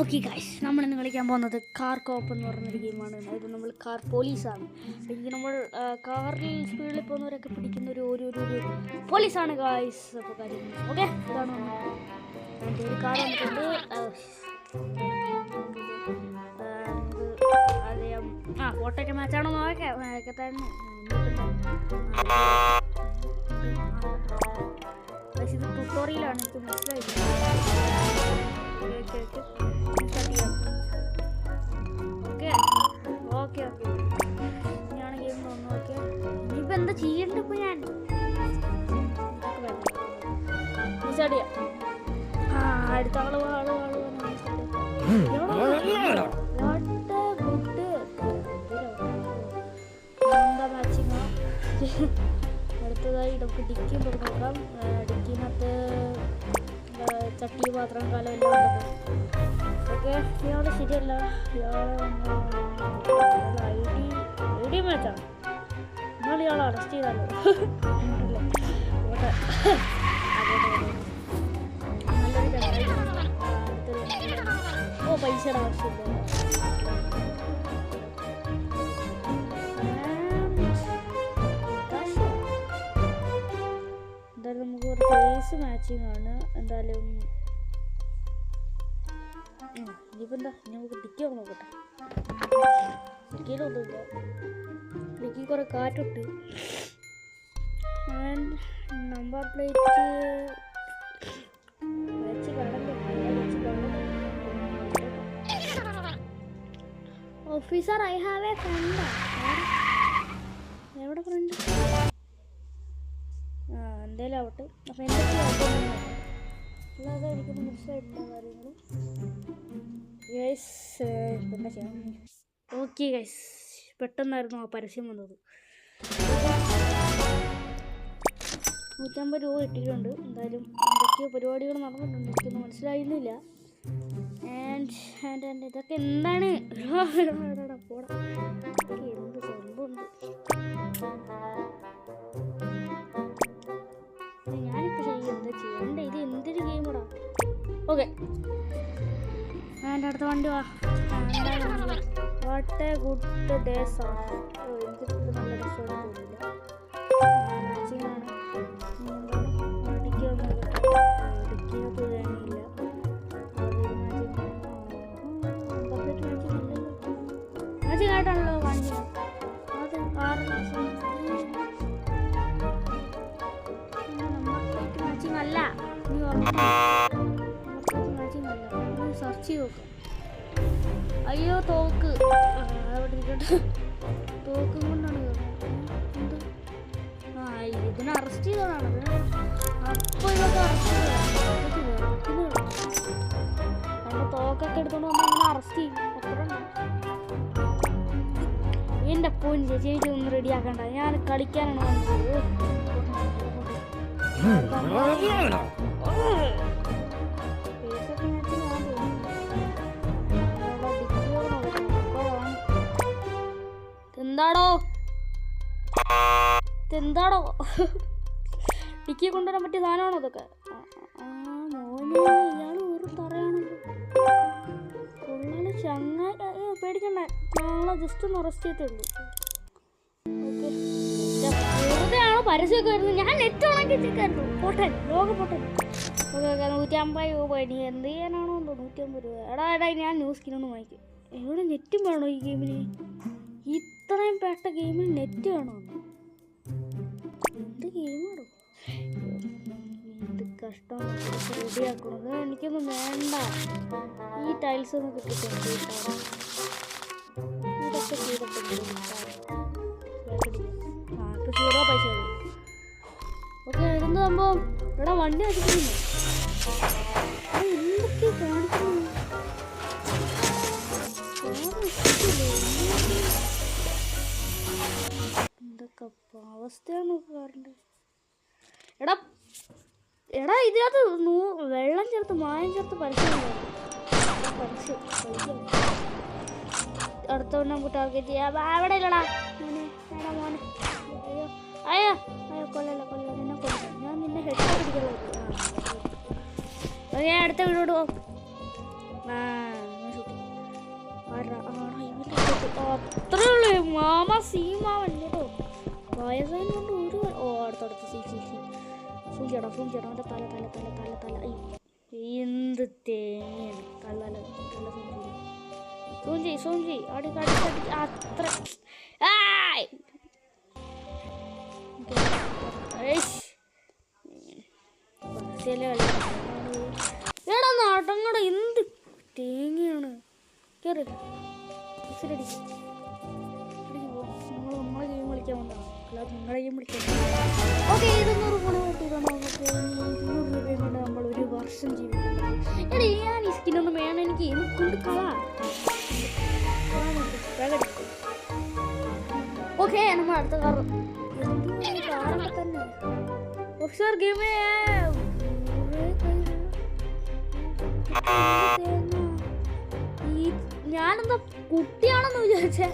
Okay guys, നമ്മളിന്ന് കളിക്കാൻ പോകുന്നത് കാർ കോപ്പ് എന്ന് പറഞ്ഞൊരു ഗെയിമാണ്. അതായത് നമ്മൾ കാർ പോലീസാണ്. എനിക്ക് നമ്മൾ കാറിൽ സ്പീഡിൽ പോകുന്നവരൊക്കെ പിടിക്കുന്ന ഒരു പോലീസാണ് ഗൈസ്. അപ്പോൾ കാര്യം ഓക്കെ, ഇതാണ് എൻ്റെ ഒരു കാർ വന്നിട്ടുണ്ട്. അറിയാം, ഫോട്ടോ ഒക്കെ മാച്ചാണോ നോക്കെ തന്നെ. ഇത് ട്യൂട്ടോറിയലാണ്, എനിക്ക് മനസ്സിലായില്ല. ഓക്കെ ഞാൻ ഗെയിം തോന്നുന്നു. ഓക്കെ, ഇനിയിപ്പോൾ എന്താ ചെയ്യേണ്ടത്? ഇപ്പോൾ ഞാൻ അടുത്ത ആള് എന്താ മാച്ചിങ്. അടുത്തതായി നമുക്ക് ഡിക്കി നോക്കാം. ഡിക്കിനകത്ത് ചട്ടി പാത്രം കാലം എല്ലാം ഉണ്ടല്ലോ. ഓക്കെ, ഇയാള് ശരിയല്ല. ഐ ഡി മാച്ചാണ്. എന്നാൽ ഇയാൾ അറസ്റ്റ് ചെയ്താലോ? ഓട്ടെ, നല്ലൊരു പൈസയുടെ ആവശ്യമില്ല. എന്തായാലും നമുക്ക് ഒരു ഫേസ് മാച്ചിങ് ആണ്. എന്തായാലും ഇനിയിപ്പോൾ എന്താ, ഇനി നമുക്ക് ഡിക്കി നോക്കട്ടെ. ഡിക്കിയിലൊന്നുമില്ല, ഡിക്കി കുറേ കാറ്റിട്ട്. നമ്പർ പ്ലേറ്റ് വെച്ച് കടന്നു. Officer, I have a friend. എവിടെ ഫ്രണ്ട്? എന്തായാലും ആവട്ടെ. അപ്പം എന്തൊക്കെയാണ് അല്ലാതെ എനിക്കൊന്നും മനസ്സിലായിട്ടില്ല കാര്യങ്ങൾ. എന്താ ചെയ്യാം? ഓക്കെ ഗൈസ്, പെട്ടെന്നായിരുന്നു ആ പരസ്യം വന്നത്. 150 രൂപ ഇട്ടിട്ടുണ്ട്. എന്തായാലും എന്തൊക്കെയോ പരിപാടികൾ നടന്നിട്ടുണ്ട്, എനിക്കൊന്നും മനസ്സിലായിരുന്നില്ല. ഇതൊക്കെ എന്താണ്? പോടാ, എന്ത് സംഭവമുണ്ട്? ഞാനിപ്പോൾ ശരി എന്താ ചെയ്യണ്ടേ? ഇത് എന്തൊരു ഗെയിമാടാ. ഓക്കെ, എൻ്റെ അടുത്ത വണ്ടി വാ. വാട്ട് എ ഗുഡ് ഡേസ് ആണ്. എനിക്കിത് നല്ല രസമായിട്ട് തോന്നില്ല. മാച്ചിങ്ങാണ്. ഡിക്കി തോന്നിയില്ല. മാച്ചിങ് ആയിട്ടാണല്ലോ കാണിക്കുന്നത്. അത് 6 ലക്ഷം മാച്ചിങ് അല്ല. നീ മാച്ചിങ് അല്ല, സെർച്ച് ചെയ്ത് നോക്കാം. അയ്യോ, തോക്ക് അവിടെ ഇരിക്കട്ടെ. തോക്കും കൊണ്ടാണ് എന്ത്? ഇതിനെ അറസ്റ്റ് ചെയ്തതാണ്. അപ്പോൾ ഇതൊക്കെ അറസ്റ്റ് ചെയ്തതാണ്. തോക്കൊക്കെ എടുത്തോണ്ട് വന്നാൽ അങ്ങനെ അറസ്റ്റ് ചെയ്യും. എൻ്റെ ഫോൺ ചേച്ചി ഒന്നും റെഡി ആക്കണ്ട, ഞാൻ കളിക്കാനാണ് വന്നത്. എന്താടോ ഡിക്കി കൊണ്ടുവരാൻ പറ്റിയ സാധനമാണോ ഇതൊക്കെ? മോനെ, ഇയാൾ ഒരു തറയാണല്ലോ. കൊള്ളാല് ചങ്ങായി, പേടിക്കണ്ട, ഞങ്ങളെ ജസ്റ്റ് ഒന്ന് അറസ്റ്റ് ചെയ്തേ ഉള്ളൂ. ഓക്കെ, വെറുതെയാണോ പരസ്യമൊക്കെ വരുന്നത്? ഞാൻ നെറ്റ് ഉണക്കി ചെക്കായിരുന്നു. പോട്ടെ, ലോക പോട്ടെ. ഓക്കെ, 150 രൂപ. ഇനി എന്ത് ചെയ്യാനാണോ എന്തോ 150 രൂപ. എടാ ഞാൻ ന്യൂസ് സ്കിനൊന്നും വാങ്ങിക്കും. എവിടെ നെറ്റും വേണോ ഈ ഗെയിമിന്? ഇത്രയും പെട്ട ഗെയിമിന് നെറ്റ് വേണോ? എന്ത് ഗെയിമാണോ ഇത്? കഷ്ടം. റെഡിയാക്കണത് എനിക്കൊന്നും വേണ്ട. ഈ ടൈൽസ് ഒന്നും കിട്ടിയിട്ടുണ്ട്. ഇതൊക്കെ ചെയ്തിട്ടുണ്ട്. 0 പൈസ. ഓക്കെ, ഇതെന്ത് സംഭവം? ഇവിടെ വണ്ടി വെച്ചിട്ടുണ്ട്. എന്തൊക്കെ കാണിക്കുന്നു? എന്തൊക്കെ അവസ്ഥയാണ് കാറിൻ്റെ. എടാ ഇതിനകത്ത് വെള്ളം ചേർത്ത് മായം ചേർത്ത് പരസ്യം. അടുത്തവണ്ണം ടാർഗറ്റ് ചെയ്യാം. അവിടെ ഇല്ലടാ മോനെ. അയ്യോ കൊല്ലല്ല, നിന്നെ കൊല്ലാം. ഞാൻ നിന്നെ ഹെഡ് പിടിക്കുള്ളൂ. ഞാൻ അടുത്ത വീടോട് പോകും. അത്രേ ഉള്ളൂ മാമ സീമാവൻ കേട്ടോ. വയസ്സായത് കൊണ്ട് ഒരു അടുത്തടുത്ത് സൂചിയടാ അവൻ്റെ തല തല തല തല തല എന്ത് തേങ്ങയാണ് തല തല തല സൂചി അടി കടിച്ചടി അത്ര എടാ നടങ്ങട എന്ത് തേങ്ങയാണ്. കേറി നമ്മളെ ഗെയിം കളിക്കാൻ വന്നതാണ്, അല്ലാതെ നിങ്ങളെ ഗെയിം കളിക്കാൻ. ഓക്കെ 200 ഗുണം കിട്ടിയതാണ് നമുക്ക്. 200 രൂപയും കൊണ്ട് നമ്മൾ ഒരു വർഷം ജീവിക്കുന്നത്. എടാ ഞാൻ ഈ സ്കിന്നൊന്നും വേണം, എനിക്ക് കൊണ്ട് കളാ. ഓക്കെ നമ്മൾ അടുത്ത കാർ തന്നെ ഓഫീസർ ഗെയിമേ. ഞാനെന്താ കുട്ടിയാണെന്ന് വിചാരിച്ചേ.